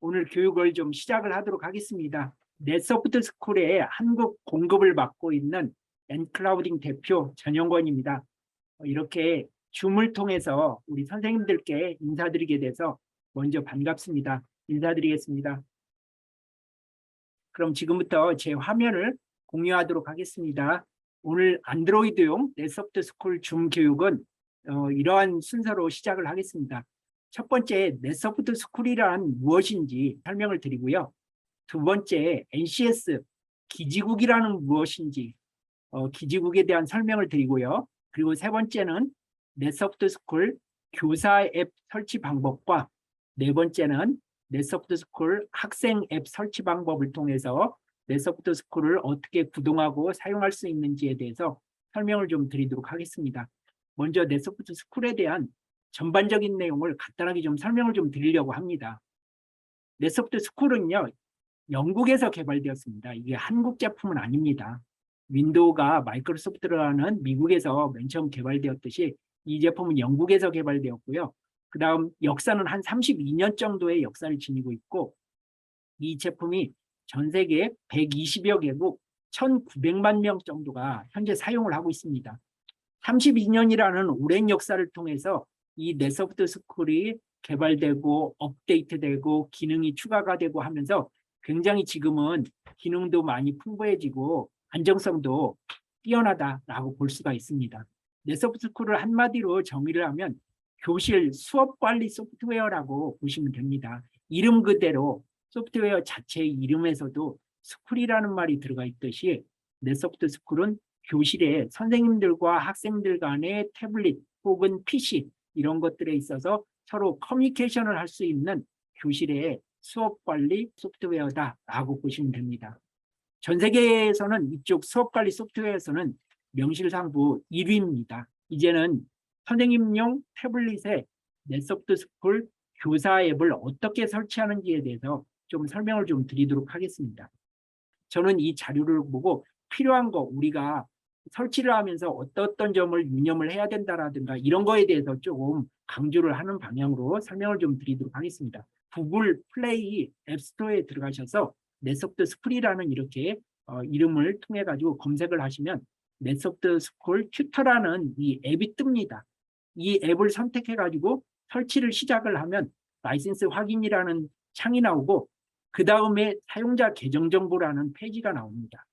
오늘 교육을 좀 시작을 하도록 하겠습니다. 넷소프트 스쿨의 한국 공급을 맡고 있는 엔클라우딩 대표 전영권입니다. 이렇게 줌을 통해서 우리 선생님들께 인사드리게 돼서 먼저 반갑습니다. 인사드리겠습니다. 그럼 지금부터 제 화면을 공유하도록 하겠습니다. 오늘 안드로이드용 넷소프트 스쿨 줌 교육은 이러한 순서로 시작을 하겠습니다. 첫 번째, 넷소프트 스쿨이란 무엇인지 설명을 드리고요. 두 번째, NCS 기지국이라는 무엇인지 기지국에 대한 설명을 드리고요. 그리고 세 번째는 넷소프트 스쿨 교사 앱 설치 방법과 네 번째는 넷소프트 스쿨 학생 앱 설치 방법을 통해서 넷소프트 스쿨을 어떻게 구동하고 사용할 수 있는지에 대해서 설명을 좀 드리도록 하겠습니다. 먼저 넷소프트 스쿨에 대한 전반적인 내용을 간단하게 좀 설명을 좀 드리려고 합니다. 넷소프트 스쿨은요, 영국에서 개발되었습니다. 이게 한국 제품은 아닙니다. 윈도우가 마이크로소프트라는 미국에서 맨 처음 개발되었듯이 이 제품은 영국에서 개발되었고요. 그 다음 역사는 한 32년 정도의 역사를 지니고 있고, 이 제품이 전 세계 120여 개국 1,900만 명 정도가 현재 사용을 하고 있습니다. 32년이라는 오랜 역사를 통해서 이 넷소프트 스쿨이 개발되고 업데이트되고 기능이 추가가 되고 하면서 굉장히 지금은 기능도 많이 풍부해지고 안정성도 뛰어나다라고 볼 수가 있습니다. 넷소프트 스쿨을 한마디로 정의를 하면 교실 수업 관리 소프트웨어라고 보시면 됩니다. 이름 그대로 소프트웨어 자체의 이름에서도 스쿨이라는 말이 들어가 있듯이 넷소프트 스쿨은 교실에 선생님들과 학생들 간의 태블릿 혹은 PC 이런 것들에 있어서 서로 커뮤니케이션을 할 수 있는 교실의 수업 관리 소프트웨어다라고 보시면 됩니다. 전 세계에서는 이쪽 수업 관리 소프트웨어에서는 명실상부 1위입니다. 이제는 선생님용 태블릿에 넷소프트 스쿨 교사 앱을 어떻게 설치하는지에 대해서 좀 설명을 좀 드리도록 하겠습니다. 저는 이 자료를 보고 필요한 거 우리가 설치를 하면서 어떤 점을 유념을 해야 된다라든가 이런 거에 대해서 조금 강조를 하는 방향으로 설명을 좀 드리도록 하겠습니다. 구글 플레이 앱스토어에 들어가셔서 넷소프트 스쿨이라는 이렇게 이름을 통해 가지고 검색을 하시면 넷소프트 스쿨 튜터라는 이 앱이 뜹니다. 이 앱을 선택해 가지고 설치를 시작을 하면 라이센스 확인이라는 창이 나오고 그 다음에 사용자 계정 정보라는 페이지가 나옵니다.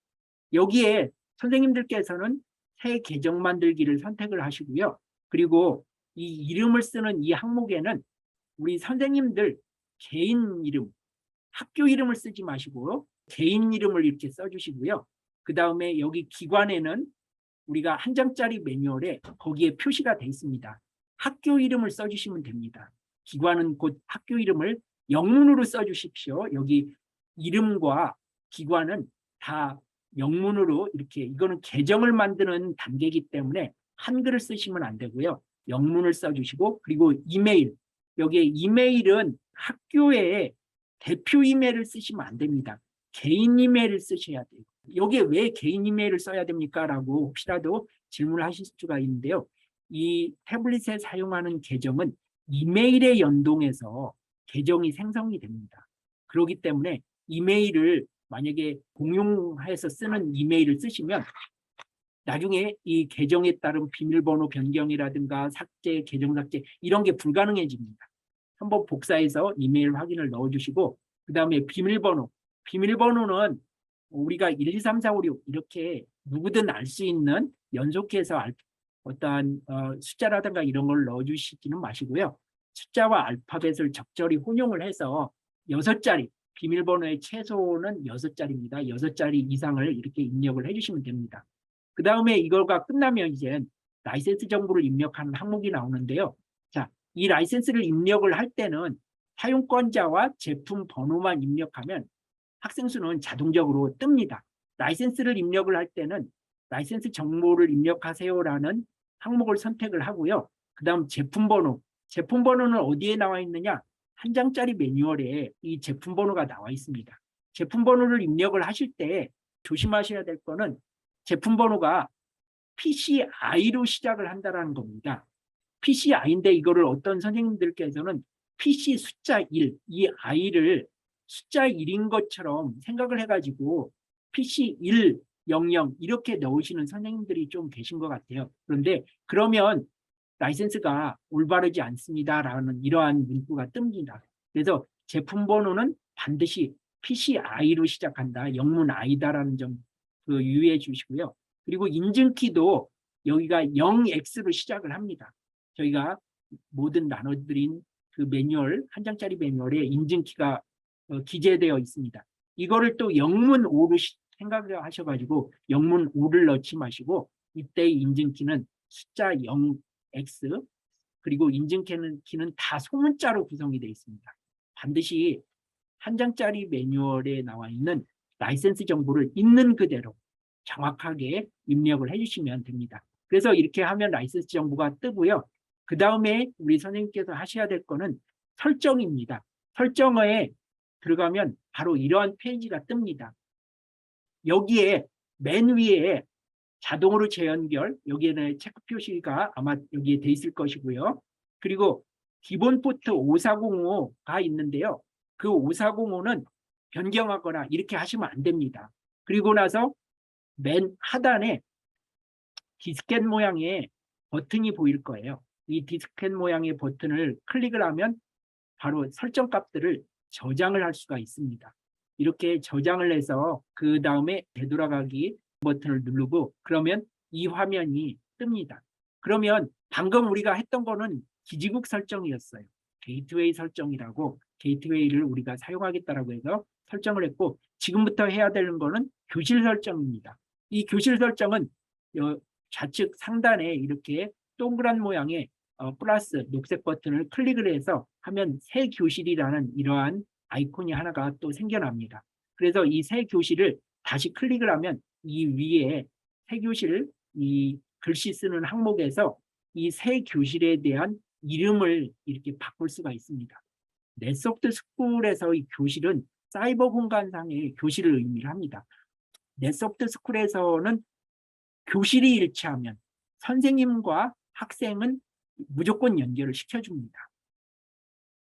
여기에 선생님들께서는 새 계정 만들기를 선택을 하시고요. 그리고 이 이름을 쓰는 이 항목에는 우리 선생님들 개인 이름, 학교 이름을 쓰지 마시고 개인 이름을 이렇게 써주시고요. 그 다음에 여기 기관에는 우리가 한 장짜리 매뉴얼에 거기에 표시가 되어 있습니다. 학교 이름을 써주시면 됩니다. 기관은 곧 학교 이름을 영문으로 써주십시오. 여기 이름과 기관은 다 영문으로 이렇게 이거는 계정을 만드는 단계이기 때문에 한글을 쓰시면 안 되고요. 영문을 써주시고 그리고 이메일 여기에 이메일은 학교에 대표 이메일을 쓰시면 안 됩니다. 개인 이메일을 쓰셔야 돼요. 여기에 왜 개인 이메일을 써야 됩니까? 라고 혹시라도 질문을 하실 수가 있는데요. 이 태블릿에 사용하는 계정은 이메일에 연동해서 계정이 생성이 됩니다. 그렇기 때문에 이메일을 만약에 공용해서 쓰는 이메일을 쓰시면 나중에 이 계정에 따른 비밀번호 변경이라든가 삭제, 계정 삭제 이런 게 불가능해집니다. 한번 복사해서 이메일 확인을 넣어주시고 그 다음에 비밀번호는 우리가 1, 2, 3, 4, 5, 6 이렇게 누구든 알 수 있는 연속해서 어떠한 숫자라든가 이런 걸 넣어주시지는 마시고요. 숫자와 알파벳을 적절히 혼용을 해서 6자리 비밀번호의 최소는 6자리입니다. 6자리 이상을 이렇게 입력을 해주시면 됩니다. 그 다음에 이거가 끝나면 이제 라이센스 정보를 입력하는 항목이 나오는데요. 자, 이 라이센스를 입력을 할 때는 사용권자와 제품 번호만 입력하면 학생 수는 자동적으로 뜹니다. 라이센스를 입력을 할 때는 라이센스 정보를 입력하세요라는 항목을 선택을 하고요. 그 다음 제품 번호는 어디에 나와 있느냐? 한 장짜리 매뉴얼에 이 제품 번호가 나와 있습니다. 제품 번호를 입력을 하실 때 조심하셔야 될 거는 제품 번호가 PCI로 시작을 한다는 겁니다. PCI인데 이거를 어떤 선생님들께서는 PC 숫자 1, 이 I를 숫자 1인 것처럼 생각을 해가지고 PC 1, 00 이렇게 넣으시는 선생님들이 좀 계신 것 같아요. 그런데 그러면 라이센스가 올바르지 않습니다라는 이러한 문구가 뜹니다. 그래서 제품 번호는 반드시 PCI로 시작한다. 영문 I다라는 점 유의해 주시고요. 그리고 인증키도 여기가 0X로 시작을 합니다. 저희가 모든 나눠드린 그 매뉴얼, 한 장짜리 매뉴얼에 인증키가 기재되어 있습니다. 이거를 또 영문 O로 생각을 하셔가지고 영문 O를 넣지 마시고 이때의 인증키는 숫자 0X 그리고 인증키는 다 소문자로 구성이 되어 있습니다. 반드시 한 장짜리 매뉴얼에 나와 있는 라이센스 정보를 있는 그대로 정확하게 입력을 해주시면 됩니다. 그래서 이렇게 하면 라이센스 정보가 뜨고요. 그 다음에 우리 선생님께서 하셔야 될 거는 설정입니다. 설정에 들어가면 바로 이러한 페이지가 뜹니다. 여기에 맨 위에 자동으로 재연결, 여기에는 체크 표시가 아마 여기에 돼 있을 것이고요. 그리고 기본 포트 5405가 있는데요. 그 5405는 변경하거나 이렇게 하시면 안 됩니다. 그리고 나서 맨 하단에 디스켓 모양의 버튼이 보일 거예요. 이 디스켓 모양의 버튼을 클릭을 하면 바로 설정 값들을 저장을 할 수가 있습니다. 이렇게 저장을 해서 그 다음에 되돌아가기 버튼을 누르고 그러면 이 화면이 뜹니다. 그러면 방금 우리가 했던 거는 기지국 설정이었어요. 게이트웨이 설정이라고 게이트웨이를 우리가 사용하겠다라고 해서 설정을 했고 지금부터 해야 되는 거는 교실 설정입니다. 이 교실 설정은 좌측 상단에 이렇게 동그란 모양의 플러스 녹색 버튼을 클릭을 해서 하면 새 교실이라는 이러한 아이콘이 하나가 또 생겨납니다. 그래서 이 새 교실을 다시 클릭을 하면 이 위에 새 교실 이 글씨 쓰는 항목에서 이 새 교실에 대한 이름을 이렇게 바꿀 수가 있습니다. 넷소프트 스쿨에서 이 교실은 사이버 공간상의 교실을 의미를 합니다. 넷소프트 스쿨에서는 교실이 일치하면 선생님과 학생은 무조건 연결을 시켜줍니다.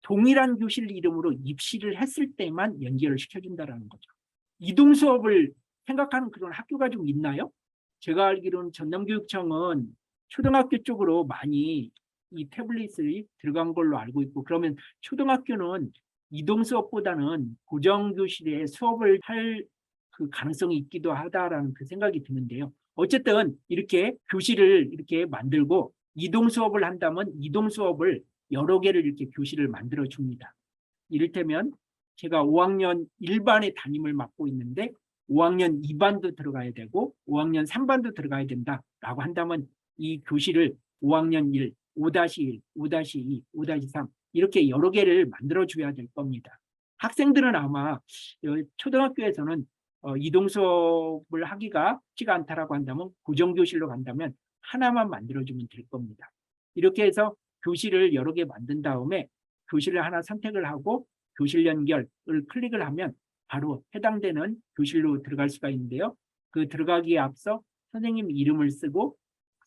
동일한 교실 이름으로 입시를 했을 때만 연결을 시켜준다는 거죠. 이동 수업을 생각하는 그런 학교가 좀 있나요? 제가 알기로는 전남교육청은 초등학교 쪽으로 많이 이 태블릿이 들어간 걸로 알고 있고 그러면 초등학교는 이동 수업보다는 고정 교실에 수업을 할 그 가능성이 있기도 하다라는 그 생각이 드는데요. 어쨌든 이렇게 교실을 이렇게 만들고 이동 수업을 한다면 이동 수업을 여러 개를 이렇게 교실을 만들어 줍니다. 이를테면 제가 5학년 1반의 담임을 맡고 있는데 5학년 2반도 들어가야 되고 5학년 3반도 들어가야 된다라고 한다면 이 교실을 5학년 1, 5-1, 5-2, 5-3 이렇게 여러 개를 만들어 줘야 될 겁니다. 학생들은 아마 초등학교에서는 이동 수업을 하기가 쉽지가 않다라고 한다면 고정교실로 간다면 하나만 만들어주면 될 겁니다. 이렇게 해서 교실을 여러 개 만든 다음에 교실을 하나 선택을 하고 교실 연결을 클릭을 하면 바로 해당되는 교실로 들어갈 수가 있는데요. 그 들어가기에 앞서 선생님 이름을 쓰고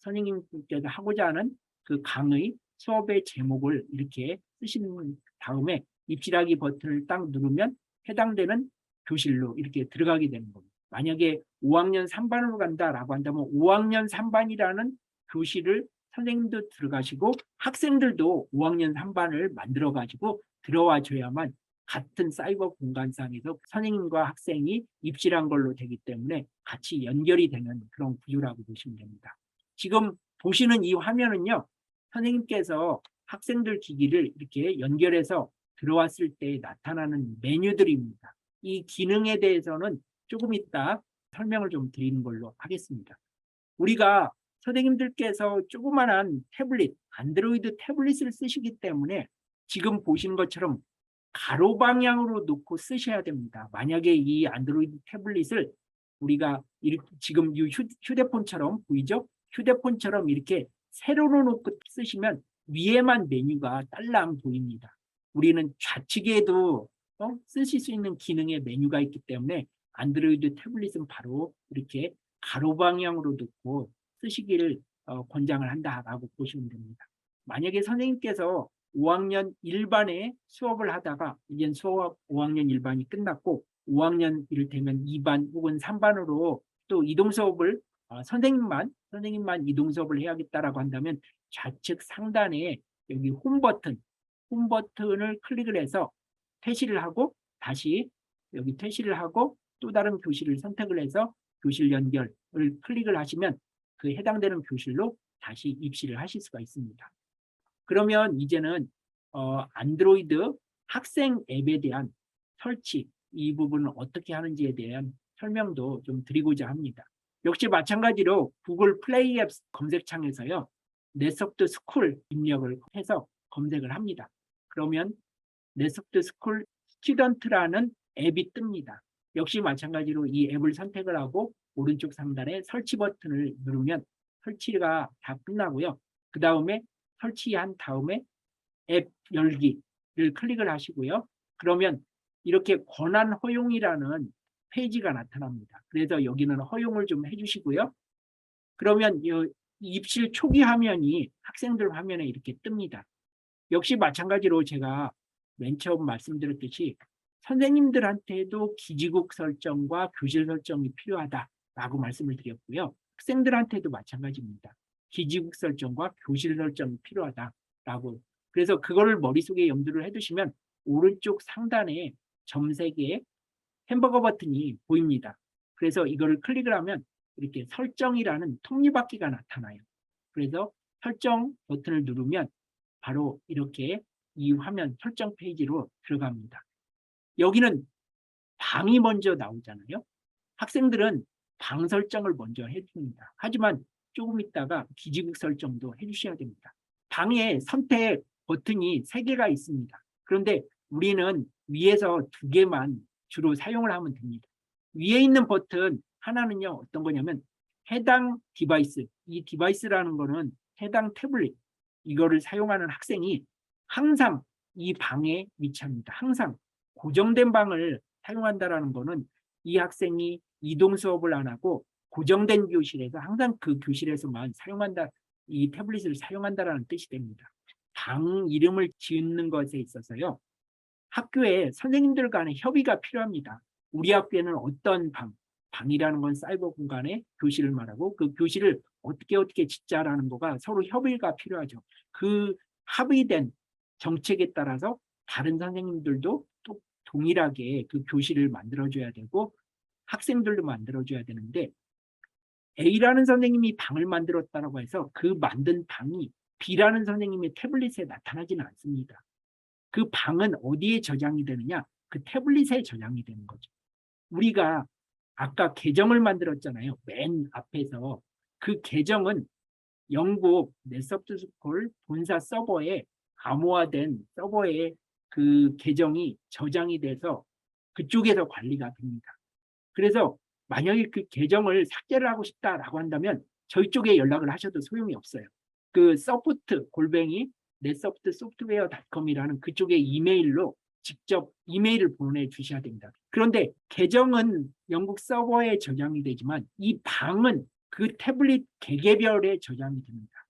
선생님께서 하고자 하는 그 강의 수업의 제목을 이렇게 쓰신 다음에 입실하기 버튼을 딱 누르면 해당되는 교실로 이렇게 들어가게 되는 겁니다. 만약에 5학년 3반으로 간다라고 한다면 5학년 3반이라는 교실을 선생님도 들어가시고 학생들도 5학년 3반을 만들어 가지고 들어와 줘야만 같은 사이버 공간상에서 선생님과 학생이 입실한 걸로 되기 때문에 같이 연결이 되는 그런 구조라고 보시면 됩니다. 지금 보시는 이 화면은요. 선생님께서 학생들 기기를 이렇게 연결해서 들어왔을 때 나타나는 메뉴들입니다. 이 기능에 대해서는 조금 이따 설명을 좀 드리는 걸로 하겠습니다. 우리가 선생님들께서 조그만한 태블릿, 안드로이드 태블릿을 쓰시기 때문에 지금 보시는 것처럼 가로 방향으로 놓고 쓰셔야 됩니다. 만약에 이 안드로이드 태블릿을 우리가 이렇게 지금 이 휴대폰처럼 보이죠? 휴대폰처럼 이렇게 세로로 놓고 쓰시면 위에만 메뉴가 딸랑 보입니다. 우리는 좌측에도 쓰실 수 있는 기능의 메뉴가 있기 때문에 안드로이드 태블릿은 바로 이렇게 가로 방향으로 놓고 쓰시기를 권장을 한다라고 보시면 됩니다. 만약에 선생님께서 5학년 1반에 수업을 하다가 이제 수업 5학년 1반이 끝났고 5학년 이를테면 2반 혹은 3반으로 또 이동 수업을 선생님만 이동 수업을 해야겠다라고 한다면 좌측 상단에 여기 홈 버튼을 클릭을 해서 퇴실을 하고 다시 여기 퇴실을 하고 또 다른 교실을 선택을 해서 교실 연결을 클릭을 하시면 그 해당되는 교실로 다시 입시를 하실 수가 있습니다. 그러면 이제는 안드로이드 학생 앱에 대한 설치 이 부분을 어떻게 하는지에 대한 설명도 좀 드리고자 합니다. 역시 마찬가지로 구글 플레이 앱 검색창에서요. 넷소프트 스쿨 입력을 해서 검색을 합니다. 그러면 넷소프트 스쿨 스튜던트라는 앱이 뜹니다. 역시 마찬가지로 이 앱을 선택을 하고 오른쪽 상단에 설치 버튼을 누르면 설치가 다 끝나고요. 그 다음에 설치한 다음에 앱 열기를 클릭을 하시고요. 그러면 이렇게 권한 허용이라는 페이지가 나타납니다. 그래서 여기는 허용을 좀 해주시고요. 그러면 입실 초기 화면이 학생들 화면에 이렇게 뜹니다. 역시 마찬가지로 제가 맨 처음 말씀드렸듯이 선생님들한테도 기지국 설정과 교실 설정이 필요하다라고 말씀을 드렸고요. 학생들한테도 마찬가지입니다. 기지국 설정과 교실 설정이 필요하다라고. 그래서 그거를 머릿속에 염두를 해두시면 오른쪽 상단에 점색에 햄버거 버튼이 보입니다. 그래서 이거를 클릭을 하면 이렇게 설정이라는 톱니바퀴가 나타나요. 그래서 설정 버튼을 누르면 바로 이렇게 이 화면 설정 페이지로 들어갑니다. 여기는 방이 먼저 나오잖아요. 학생들은 방 설정을 먼저 해줍니다. 하지만 조금 있다가 기지국 설정도 해주셔야 됩니다. 방에 선택 버튼이 3개가 있습니다. 그런데 우리는 위에서 2개만 주로 사용을 하면 됩니다. 위에 있는 버튼 하나는요. 어떤 거냐면 해당 디바이스, 이 디바이스라는 거는 해당 태블릿, 이거를 사용하는 학생이 항상 이 방에 위치합니다. 항상 고정된 방을 사용한다는 거는 이 학생이 이동 수업을 안 하고 고정된 교실에서 항상 그 교실에서만 사용한다, 이 태블릿을 사용한다는 뜻이 됩니다. 방 이름을 짓는 것에 있어서요. 학교에 선생님들 간의 협의가 필요합니다. 우리 학교에는 어떤 방이라는 건 사이버 공간의 교실을 말하고 그 교실을 어떻게 짓자라는 거가 서로 협의가 필요하죠. 그 합의된 정책에 따라서 다른 선생님들도 또 동일하게 그 교실을 만들어줘야 되고 학생들도 만들어줘야 되는데 A라는 선생님이 방을 만들었다고 해서 그 만든 방이 B라는 선생님의 태블릿에 나타나지는 않습니다. 그 방은 어디에 저장이 되느냐? 그 태블릿에 저장이 되는 거죠. 우리가 아까 계정을 만들었잖아요. 맨 앞에서. 그 계정은 영국 넷소프트 스쿨 본사 서버에 암호화된 서버에 그 계정이 저장이 돼서 그쪽에서 관리가 됩니다. 그래서 만약에 그 계정을 삭제를 하고 싶다라고 한다면 저희 쪽에 연락을 하셔도 소용이 없어요. 그 서포트 골뱅이 netsoftsoftware.com이라는 그쪽의 이메일로 직접 이메일을 보내주셔야 됩니다. 그런데 계정은 영국 서버에 저장이 되지만 이 방은 그 태블릿 개개별에 저장이 됩니다.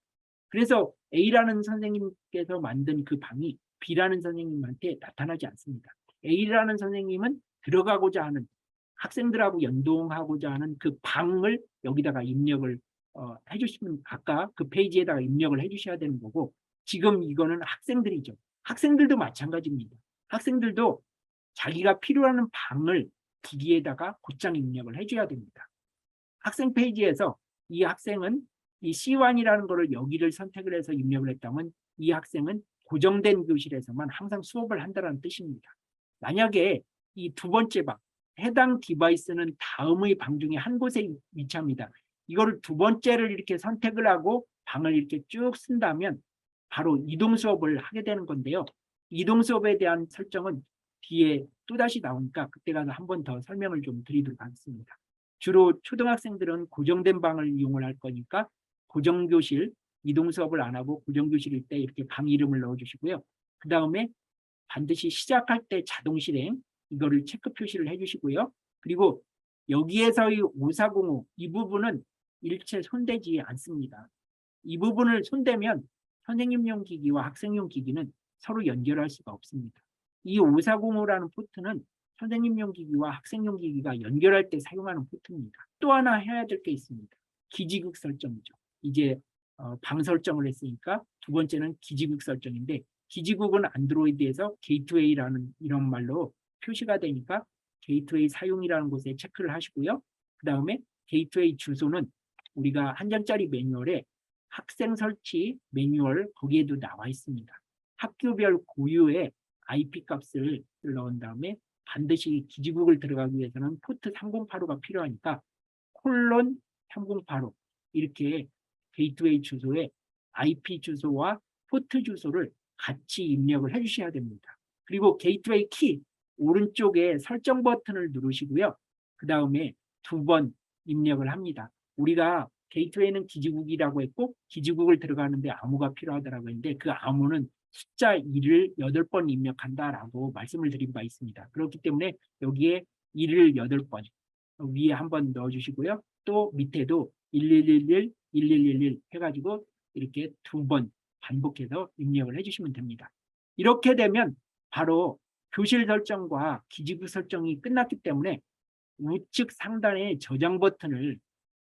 그래서 A라는 선생님께서 만든 그 방이 B라는 선생님한테 나타나지 않습니다. A라는 선생님은 들어가고자 하는 학생들하고 연동하고자 하는 그 방을 여기다가 입력을 해주시면 아까 그 페이지에다가 입력을 해주셔야 되는 거고 지금 이거는 학생들이죠. 학생들도 마찬가지입니다. 학생들도 자기가 필요한 방을 기기에다가 곧장 입력을 해줘야 됩니다. 학생 페이지에서 이 학생은 이 C1이라는 거를 여기를 선택을 해서 입력을 했다면 이 학생은 고정된 교실에서만 항상 수업을 한다는 뜻입니다. 만약에 이 두 번째 방, 해당 디바이스는 다음의 방 중에 한 곳에 위치합니다. 이거를 두 번째를 이렇게 선택을 하고 방을 이렇게 쭉 쓴다면 바로 이동 수업을 하게 되는 건데요. 이동 수업에 대한 설정은 뒤에 또다시 나오니까 그때 가서 한 번 더 설명을 좀 드리도록 하겠습니다. 주로 초등학생들은 고정된 방을 이용을 할 거니까 고정교실, 이동 수업을 안 하고 고정교실일 때 이렇게 방 이름을 넣어주시고요. 그 다음에 반드시 시작할 때 자동 실행, 이거를 체크 표시를 해주시고요. 그리고 여기에서의 5405, 이 부분은 일체 손대지 않습니다. 이 부분을 손대면 선생님용 기기와 학생용 기기는 서로 연결할 수가 없습니다. 이 5405라는 포트는 선생님용 기기와 학생용 기기가 연결할 때 사용하는 포트입니다. 또 하나 해야 될 게 있습니다. 기지국 설정이죠. 이제 방 설정을 했으니까 두 번째는 기지국 설정인데, 기지국은 안드로이드에서 게이트웨이라는 이런 말로 표시가 되니까 게이트웨이 사용이라는 곳에 체크를 하시고요. 그 다음에 게이트웨이 주소는 우리가 한 장짜리 매뉴얼에 학생 설치 매뉴얼 거기에도 나와 있습니다. 학교별 고유의 IP 값을 넣은 다음에 반드시 기지국을 들어가기 위해서는 포트 3085가 필요하니까 콜론 3085 이렇게 게이트웨이 주소에 IP 주소와 포트 주소를 같이 입력을 해주셔야 됩니다. 그리고 게이트웨이 키 오른쪽에 설정 버튼을 누르시고요. 그 다음에 2번 입력을 합니다. 우리가 게이트웨이는 기지국이라고 했고 기지국을 들어가는데 암호가 필요하다고 했는데 그 암호는 숫자 1을 8번 입력한다라고 말씀을 드린 바 있습니다. 그렇기 때문에 여기에 1을 8번 위에 한번 넣어주시고요. 또 밑에도 1111, 1111 해가지고 이렇게 2번 반복해서 입력을 해주시면 됩니다. 이렇게 되면 바로 교실 설정과 기지국 설정이 끝났기 때문에 우측 상단에 저장 버튼을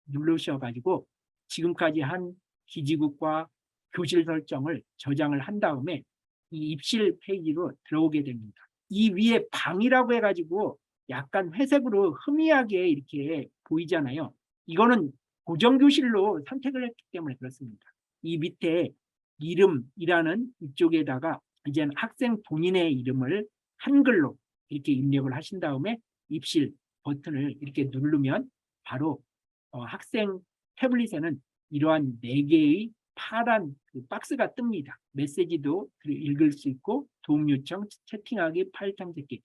누르셔가지고 지금까지 한 기지국과 교실 설정을 저장을 한 다음에 이 입실 페이지로 들어오게 됩니다. 이 위에 방이라고 해가지고 약간 회색으로 흐미하게 이렇게 보이잖아요. 이거는 고정교실로 선택을 했기 때문에 그렇습니다. 이 밑에 이름이라는 이쪽에다가 이제 학생 본인의 이름을 한글로 이렇게 입력을 하신 다음에 입실 버튼을 이렇게 누르면 바로 학생 태블릿에는 이러한 4개의 파란 그 박스가 뜹니다. 메시지도 읽을 수 있고 도움 요청, 채팅하기, 파일 탐색기.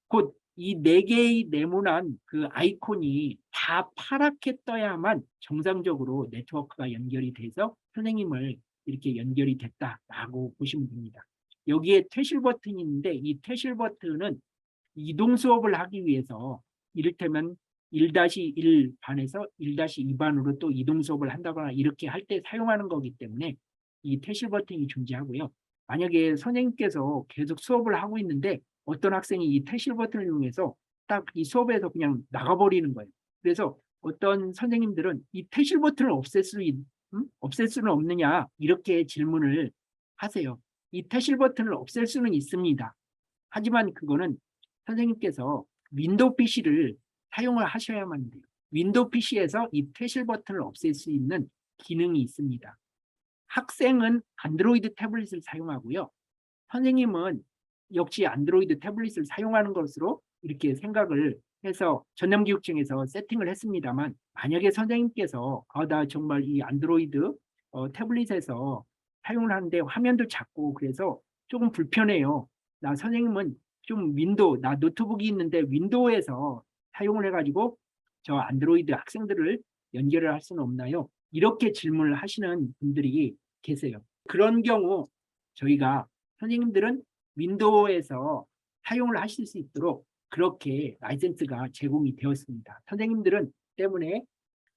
곧 이 4개의 네모난 그 아이콘이 다 파랗게 떠야만 정상적으로 네트워크가 연결이 돼서 선생님을 이렇게 연결이 됐다라고 보시면 됩니다. 여기에 퇴실 버튼이 있는데 이 퇴실 버튼은 이동 수업을 하기 위해서 이를테면 1-1 반에서 1-2 반으로 또 이동 수업을 한다거나 이렇게 할 때 사용하는 거기 때문에 이 퇴실 버튼이 존재하고요. 만약에 선생님께서 계속 수업을 하고 있는데 어떤 학생이 이 퇴실 버튼을 이용해서 딱 이 수업에서 그냥 나가버리는 거예요. 그래서 어떤 선생님들은 이 퇴실 버튼을 없앨 수는 없느냐 이렇게 질문을 하세요. 이 퇴실 버튼을 없앨 수는 있습니다. 하지만 그거는 선생님께서 윈도우 PC를 사용을 하셔야만 돼요. 윈도우 PC에서 이 퇴실 버튼을 없앨 수 있는 기능이 있습니다. 학생은 안드로이드 태블릿을 사용하고요. 선생님은 역시 안드로이드 태블릿을 사용하는 것으로 이렇게 생각을 해서 전남교육청에서 세팅을 했습니다만 만약에 선생님께서 나 정말 이 안드로이드 태블릿에서 사용을 하는데 화면도 작고 그래서 조금 불편해요. 나 선생님은 좀 나 노트북이 있는데 윈도우에서 사용을 해가지고 저 안드로이드 학생들을 연결을 할 수는 없나요? 이렇게 질문을 하시는 분들이 계세요. 그런 경우 저희가 선생님들은 윈도우에서 사용을 하실 수 있도록 그렇게 라이센스가 제공이 되었습니다. 때문에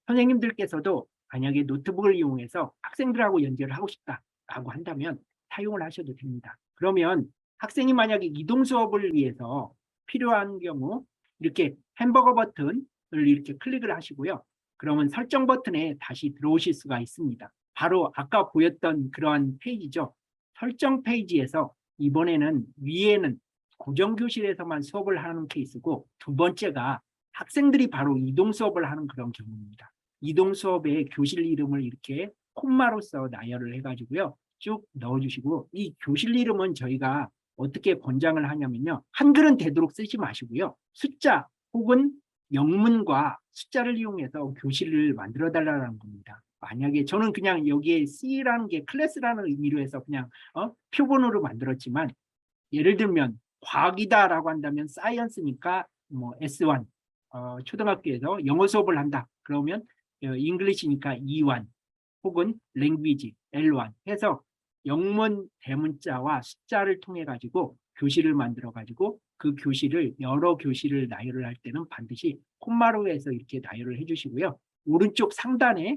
선생님들께서도 만약에 노트북을 이용해서 학생들하고 연결을 하고 싶다라고 한다면 사용을 하셔도 됩니다. 그러면 학생이 만약에 이동 수업을 위해서 필요한 경우 이렇게 햄버거 버튼을 이렇게 클릭을 하시고요. 그러면 설정 버튼에 다시 들어오실 수가 있습니다. 바로 아까 보였던 그러한 페이지죠. 설정 페이지에서 이번에는 위에는 고정교실에서만 수업을 하는 케이스고 두 번째가 학생들이 바로 이동 수업을 하는 그런 경우입니다. 이동 수업에 교실 이름을 이렇게 콤마로써 나열을 해가지고요. 쭉 넣어주시고 이 교실 이름은 저희가 어떻게 권장을 하냐면요. 한글은 되도록 쓰지 마시고요. 숫자 혹은 영문과 숫자를 이용해서 교실을 만들어 달라는 겁니다. 만약에 저는 그냥 여기에 C라는 게 클래스라는 의미로 해서 그냥 표본으로 만들었지만 예를 들면 과학이다라고 한다면 사이언스니까 뭐 S1 초등학교에서 영어 수업을 한다. 그러면 잉글리시니까 E1 혹은 랭귀지 L1 해서 영문 대문자와 숫자를 통해 가지고 교실을 만들어 가지고 그 교실을 여러 교실을 나열을 할 때는 반드시 콤마로에서 이렇게 나열을 해주시고요. 오른쪽 상단에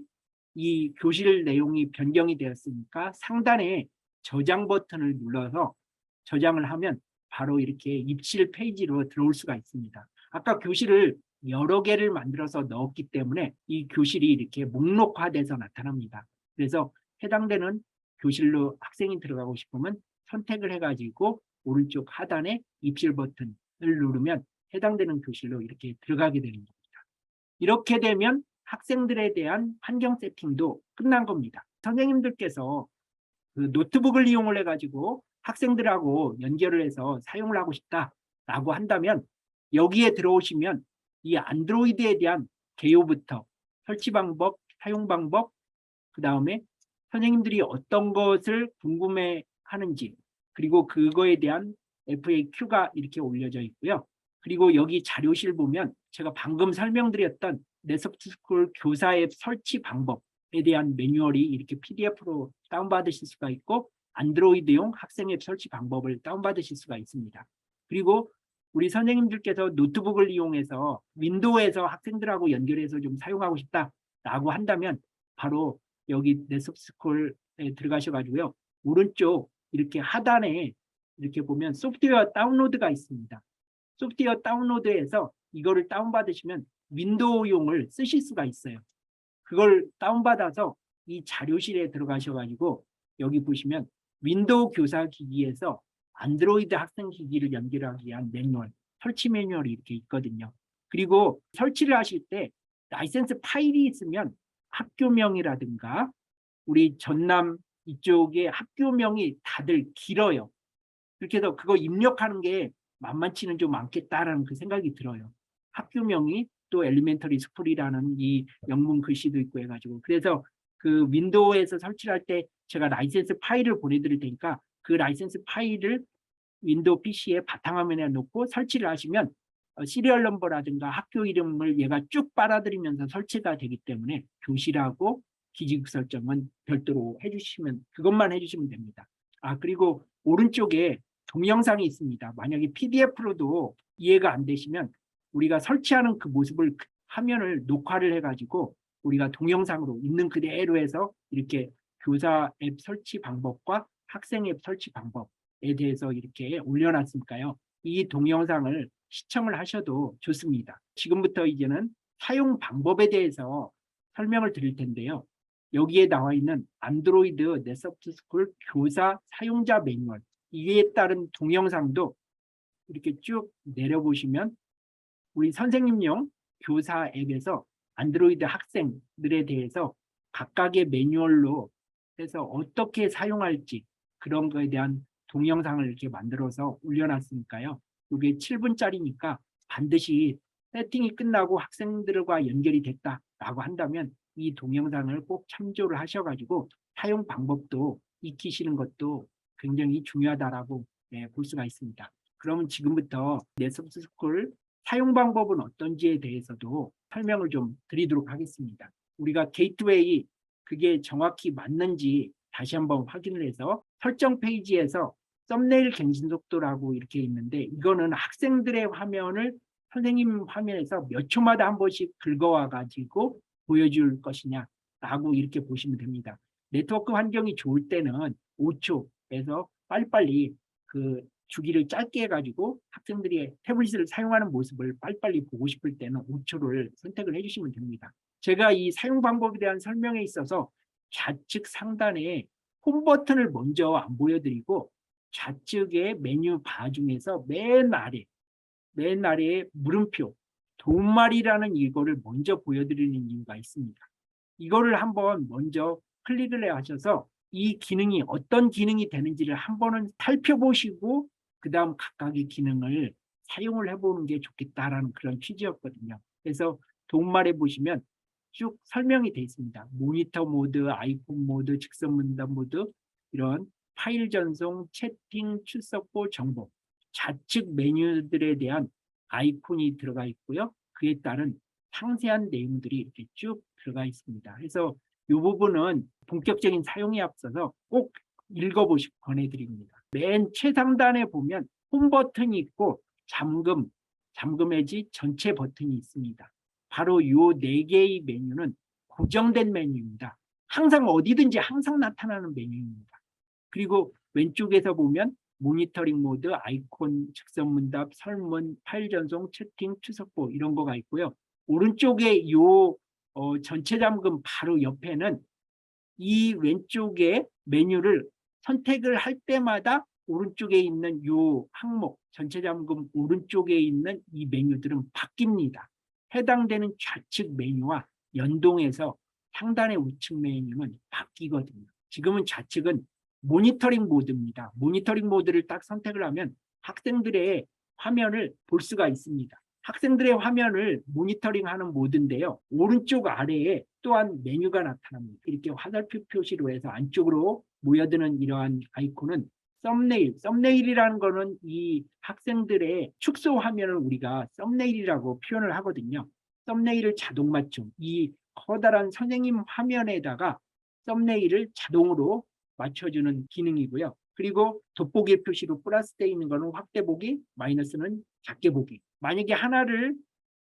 이 교실 내용이 변경이 되었으니까 상단에 저장 버튼을 눌러서 저장을 하면 바로 이렇게 입실 페이지로 들어올 수가 있습니다. 아까 교실을 여러 개를 만들어서 넣었기 때문에 이 교실이 이렇게 목록화돼서 나타납니다. 그래서 해당되는 교실로 학생이 들어가고 싶으면 선택을 해가지고 오른쪽 하단에 입실 버튼을 누르면 해당되는 교실로 이렇게 들어가게 되는 겁니다. 이렇게 되면 학생들에 대한 환경 세팅도 끝난 겁니다. 선생님들께서 그 노트북을 이용을 해가지고 학생들하고 연결을 해서 사용을 하고 싶다라고 한다면 여기에 들어오시면 이 안드로이드에 대한 개요부터 설치 방법, 사용 방법, 그 다음에 선생님들이 어떤 것을 궁금해 하는지, 그리고 그거에 대한 FAQ가 이렇게 올려져 있고요. 그리고 여기 자료실 보면 제가 방금 설명드렸던 네서프트스쿨 교사 앱 설치 방법에 대한 매뉴얼이 이렇게 PDF로 다운받으실 수가 있고, 안드로이드용 학생 앱 설치 방법을 다운받으실 수가 있습니다. 그리고 우리 선생님들께서 노트북을 이용해서 윈도우에서 학생들하고 연결해서 좀 사용하고 싶다라고 한다면 바로 여기 네서프트스쿨에 들어가셔가지고요. 오른쪽 이렇게 하단에 이렇게 보면 소프트웨어 다운로드가 있습니다. 소프트웨어 다운로드에서 이거를 다운받으시면 윈도우용을 쓰실 수가 있어요. 그걸 다운받아서 이 자료실에 들어가셔가지고 여기 보시면 윈도우 교사 기기에서 안드로이드 학생 기기를 연결하기 위한 매뉴얼, 설치 매뉴얼이 이렇게 있거든요. 그리고 설치를 하실 때 라이센스 파일이 있으면 학교명이라든가 우리 전남 이쪽에 학교명이 다들 길어요. 그렇게 해서 그거 입력하는 게 만만치는 좀 않겠다라는 그 생각이 들어요. 학교명이 또 엘리멘터리 스쿨이라는 이 영문 글씨도 있고 해가지고, 그래서 그 윈도우에서 설치를 할 때 제가 라이센스 파일을 보내드릴 테니까 그 라이센스 파일을 윈도우 PC에 바탕화면에 놓고 설치를 하시면 시리얼 넘버라든가 학교 이름을 얘가 쭉 빨아들이면서 설치가 되기 때문에 교실하고 기지국 설정은 별도로 해주시면, 그것만 해주시면 됩니다. 그리고 오른쪽에 동영상이 있습니다. 만약에 PDF로도 이해가 안 되시면 우리가 설치하는 그 모습을 화면을 녹화를 해가지고 우리가 동영상으로 있는 그대로 해서 이렇게 교사 앱 설치 방법과 학생 앱 설치 방법에 대해서 이렇게 올려놨으니까요. 이 동영상을 시청을 하셔도 좋습니다. 지금부터 이제는 사용 방법에 대해서 설명을 드릴 텐데요. 여기에 나와 있는 안드로이드 네서프트스쿨 교사 사용자 매뉴얼, 이에 따른 동영상도 이렇게 쭉 내려보시면 우리 선생님용 교사 앱에서 안드로이드 학생들에 대해서 각각의 매뉴얼로 해서 어떻게 사용할지 그런 거에 대한 동영상을 이렇게 만들어서 올려놨으니까요. 이게 7분짜리니까 반드시 세팅이 끝나고 학생들과 연결이 됐다라고 한다면 이 동영상을 꼭 참조를 하셔가지고 사용 방법도 익히시는 것도 굉장히 중요하다라고 볼 수가 있습니다. 그러면 지금부터 네서프트스쿨 사용 방법은 어떤지에 대해서도 설명을 좀 드리도록 하겠습니다. 우리가 게이트웨이 그게 정확히 맞는지 다시 한번 확인을 해서 설정 페이지에서 썸네일 갱신 속도라고 이렇게 있는데, 이거는 학생들의 화면을 선생님 화면에서 몇 초마다 한 번씩 긁어와 가지고 보여줄 것이냐라고 이렇게 보시면 됩니다. 네트워크 환경이 좋을 때는 5초에서 빨리빨리 그 주기를 짧게 해가지고 학생들이 태블릿을 사용하는 모습을 빨리빨리 보고 싶을 때는 5초를 선택을 해주시면 됩니다. 제가 이 사용 방법에 대한 설명에 있어서 좌측 상단에 홈 버튼을 먼저 안 보여드리고 좌측의 메뉴 바 중에서 맨 아래에 물음표 돈말이라는 이거를 먼저 보여드리는 이유가 있습니다. 이거를 한번 먼저 클릭을 하셔서 이 기능이 어떤 기능이 되는지를 한 번은 살펴보시고 그 다음 각각의 기능을 사용을 해보는 게 좋겠다라는 그런 취지였거든요. 그래서 도움말에 보시면 쭉 설명이 되어 있습니다. 모니터 모드, 아이콘 모드, 직선 문단 모드, 이런 파일 전송, 채팅, 출석부, 정보, 좌측 메뉴들에 대한 아이콘이 들어가 있고요. 그에 따른 상세한 내용들이 이렇게 쭉 들어가 있습니다. 그래서 이 부분은 본격적인 사용에 앞서서 꼭 읽어보시고 권해드립니다. 맨 최상단에 보면 홈 버튼이 있고 잠금 해지 전체 버튼이 있습니다. 바로 이 4개의 메뉴는 고정된 메뉴입니다. 항상 어디든지 항상 나타나는 메뉴입니다. 그리고 왼쪽에서 보면 모니터링 모드, 아이콘, 즉석문답, 설문, 파일 전송, 채팅, 추석보 이런 거가 있고요. 오른쪽에 요 전체 잠금 바로 옆에는 이 왼쪽에 메뉴를 선택을 할 때마다 오른쪽에 있는 요 항목 전체 잠금 오른쪽에 있는 이 메뉴들은 바뀝니다. 해당되는 좌측 메뉴와 연동해서 상단의 우측 메뉴는 바뀌거든요. 지금은 좌측은 모니터링 모드입니다. 모니터링 모드를 딱 선택을 하면 학생들의 화면을 볼 수가 있습니다. 학생들의 화면을 모니터링하는 모드인데요. 오른쪽 아래에 또한 메뉴가 나타납니다. 이렇게 화살표 표시로 해서 안쪽으로 모여드는 이러한 아이콘은 썸네일이라는 거는 이 학생들의 축소 화면을 우리가 썸네일이라고 표현을 하거든요. 썸네일을 자동 맞춤, 이 커다란 선생님 화면에다가 썸네일을 자동으로 맞춰주는 기능이고요. 그리고 돋보기 표시로 플러스되어 있는 거는 확대 보기, 마이너스는 작게 보기. 만약에 하나를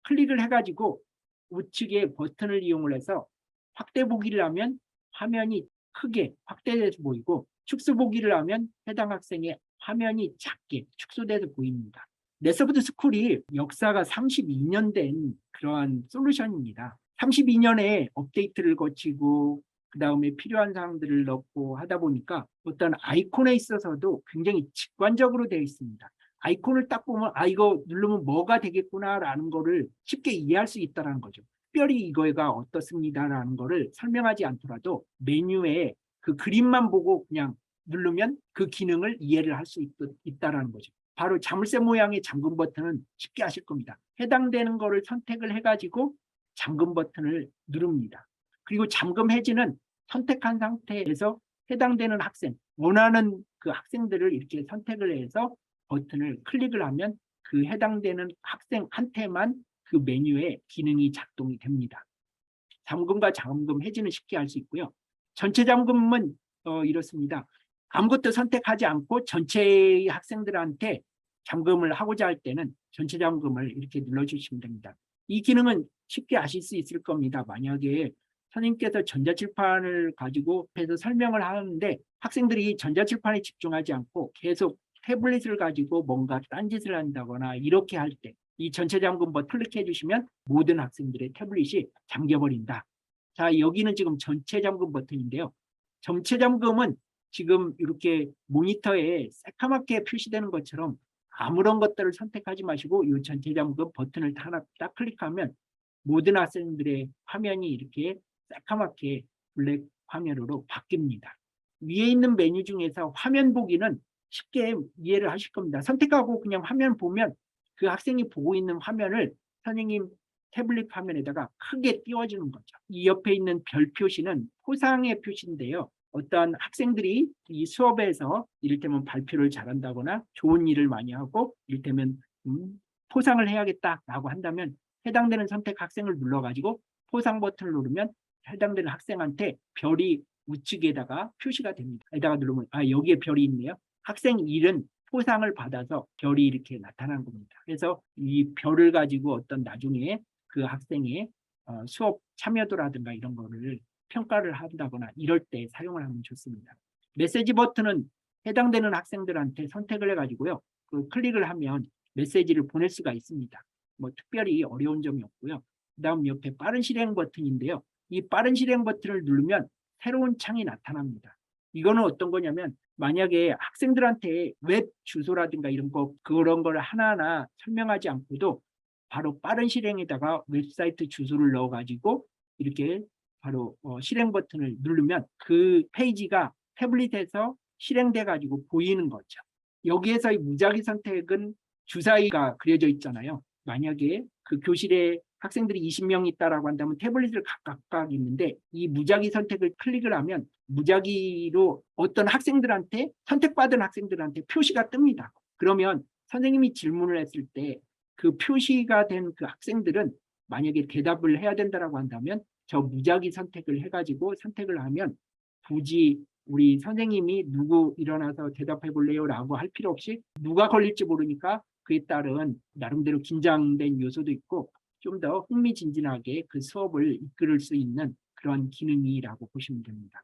클릭을 해가지고 우측에 버튼을 이용을 해서 확대 보기를 하면 화면이 크게 확대돼서 보이고 축소 보기를 하면 해당 학생의 화면이 작게 축소돼서 보입니다. 네서브드 스쿨이 역사가 32년 된 그러한 솔루션입니다. 32년에 업데이트를 거치고 그 다음에 필요한 사항들을 넣고 하다 보니까 어떤 아이콘에 있어서도 굉장히 직관적으로 되어 있습니다. 아이콘을 딱 보면 이거 누르면 뭐가 되겠구나라는 거를 쉽게 이해할 수 있다는 거죠. 특별히 이거가 어떻습니다라는 거를 설명하지 않더라도 메뉴에 그 그림만 보고 그냥 누르면 그 기능을 이해를 할 수 있다는 거죠. 바로 자물쇠 모양의 잠금 버튼은 쉽게 아실 겁니다. 해당되는 거를 선택을 해가지고 잠금 버튼을 누릅니다. 그리고 잠금 해지는 선택한 상태에서 해당되는 학생, 원하는 그 학생들을 이렇게 선택을 해서 버튼을 클릭을 하면 그 해당되는 학생한테만 그 메뉴의 기능이 작동이 됩니다. 잠금과 잠금 해지는 쉽게 할 수 있고요. 전체 잠금은 이렇습니다. 아무것도 선택하지 않고 전체의 학생들한테 잠금을 하고자 할 때는 전체 잠금을 이렇게 눌러주시면 됩니다. 이 기능은 쉽게 아실 수 있을 겁니다. 만약에 선생님께서 전자칠판을 가지고 해서 설명을 하는데 학생들이 전자칠판에 집중하지 않고 계속 태블릿을 가지고 뭔가 딴짓을 한다거나 이렇게 할 때 이 전체 잠금 버튼 클릭해 주시면 모든 학생들의 태블릿이 잠겨버린다. 자, 여기는 지금 전체 잠금 버튼인데요. 전체 잠금은 지금 이렇게 모니터에 새카맣게 표시되는 것처럼 아무런 것들을 선택하지 마시고 이 전체 잠금 버튼을 딱 클릭하면 모든 학생들의 화면이 이렇게 새카맣게 블랙 화면으로 바뀝니다. 위에 있는 메뉴 중에서 화면 보기는 쉽게 이해를 하실 겁니다. 선택하고 그냥 화면 보면 그 학생이 보고 있는 화면을 선생님 태블릿 화면에다가 크게 띄워주는 거죠. 이 옆에 있는 별 표시는 포상의 표시인데요. 어떤 학생들이 이 수업에서 이를테면 발표를 잘한다거나 좋은 일을 많이 하고 이를테면 포상을 해야겠다라고 한다면 해당되는 선택 학생을 눌러가지고 포상 버튼을 누르면 해당되는 학생한테 별이 우측에다가 표시가 됩니다. 에다가 누르면 여기에 별이 있네요. 학생 1은 포상을 받아서 별이 이렇게 나타난 겁니다. 그래서 이 별을 가지고 어떤 나중에 그 학생의 수업 참여도라든가 이런 거를 평가를 한다거나 이럴 때 사용을 하면 좋습니다. 메시지 버튼은 해당되는 학생들한테 선택을 해가지고요. 그 클릭을 하면 메시지를 보낼 수가 있습니다. 뭐 특별히 어려운 점이 없고요. 그 다음 옆에 빠른 실행 버튼인데요. 이 빠른 실행 버튼을 누르면 새로운 창이 나타납니다. 이거는 어떤 거냐면 만약에 학생들한테 웹 주소라든가 이런 거 그런 걸 하나하나 설명하지 않고도 바로 빠른 실행에다가 웹사이트 주소를 넣어가지고 이렇게 바로 실행 버튼을 누르면 그 페이지가 태블릿에서 실행돼 가지고 보이는 거죠. 여기에서의 무작위 선택은 주사위가 그려져 있잖아요. 만약에 그 교실에 학생들이 20명 있다라고 한다면 태블릿을 각각 있는데 이 무작위 선택을 클릭을 하면 무작위로 어떤 학생들한테 선택받은 학생들한테 표시가 뜹니다. 그러면 선생님이 질문을 했을 때 그 표시가 된 그 학생들은 만약에 대답을 해야 된다라고 한다면 저 무작위 선택을 해가지고 선택을 하면 굳이 우리 선생님이 누구 일어나서 대답해 볼래요? 라고 할 필요 없이 누가 걸릴지 모르니까 그에 따른 나름대로 긴장된 요소도 있고 좀 더 흥미진진하게 그 수업을 이끌을 수 있는 그런 기능이라고 보시면 됩니다.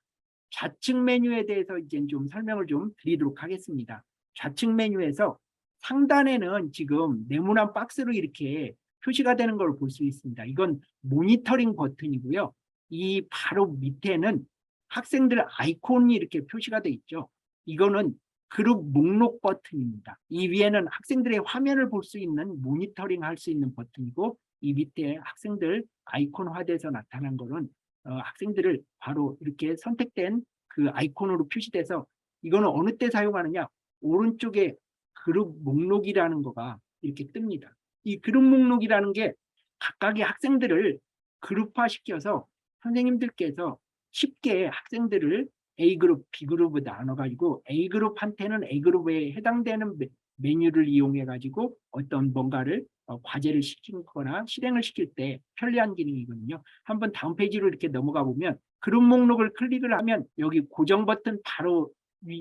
좌측 메뉴에 대해서 이제 좀 설명을 좀 드리도록 하겠습니다. 좌측 메뉴에서 상단에는 지금 네모난 박스로 이렇게 표시가 되는 걸 볼 수 있습니다. 이건 모니터링 버튼이고요. 이 바로 밑에는 학생들 아이콘이 이렇게 표시가 돼 있죠. 이거는 그룹 목록 버튼입니다. 이 위에는 학생들의 화면을 볼 수 있는 모니터링 할 수 있는 버튼이고, 이 밑에 학생들 아이콘화돼서 나타난 거는 학생들을 바로 이렇게 선택된 그 아이콘으로 표시돼서, 이거는 어느 때 사용하느냐, 오른쪽에 그룹 목록이라는 거가 이렇게 뜹니다. 이 그룹 목록이라는 게 각각의 학생들을 그룹화 시켜서 선생님들께서 쉽게 학생들을 A그룹, B그룹으로 나눠가지고 A그룹한테는 A그룹에 해당되는 메뉴를 이용해가지고 어떤 뭔가를 과제를 시키거나 실행을 시킬 때 편리한 기능이거든요. 한번 다음 페이지로 이렇게 넘어가 보면 그룹 목록을 클릭을 하면 여기 고정 버튼 바로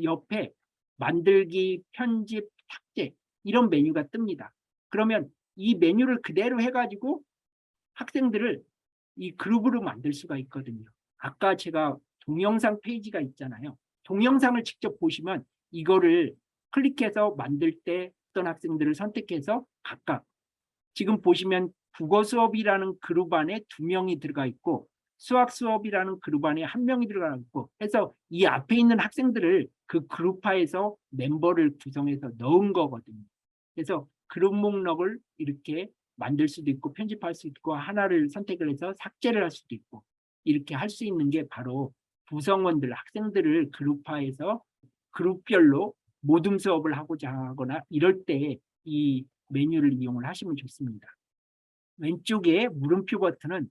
옆에 만들기, 편집, 삭제 이런 메뉴가 뜹니다. 그러면 이 메뉴를 그대로 해가지고 학생들을 이 그룹으로 만들 수가 있거든요. 아까 제가 동영상 페이지가 있잖아요. 동영상을 직접 보시면 이거를 클릭해서 만들 때 어떤 학생들을 선택해서 각각, 지금 보시면 국어 수업이라는 그룹 안에 2명이 들어가 있고 수학 수업이라는 그룹 안에 1명이 들어가 있고 해서 이 앞에 있는 학생들을 그 그룹화해서 멤버를 구성해서 넣은 거거든요. 그래서 그룹 목록을 이렇게 만들 수도 있고 편집할 수 있고 하나를 선택을 해서 삭제를 할 수도 있고 이렇게 할 수 있는 게 바로 구성원들, 학생들을 그룹화해서 그룹별로 모둠 수업을 하고자 하거나 이럴 때 이 메뉴를 이용을 하시면 좋습니다. 왼쪽에 물음표 버튼은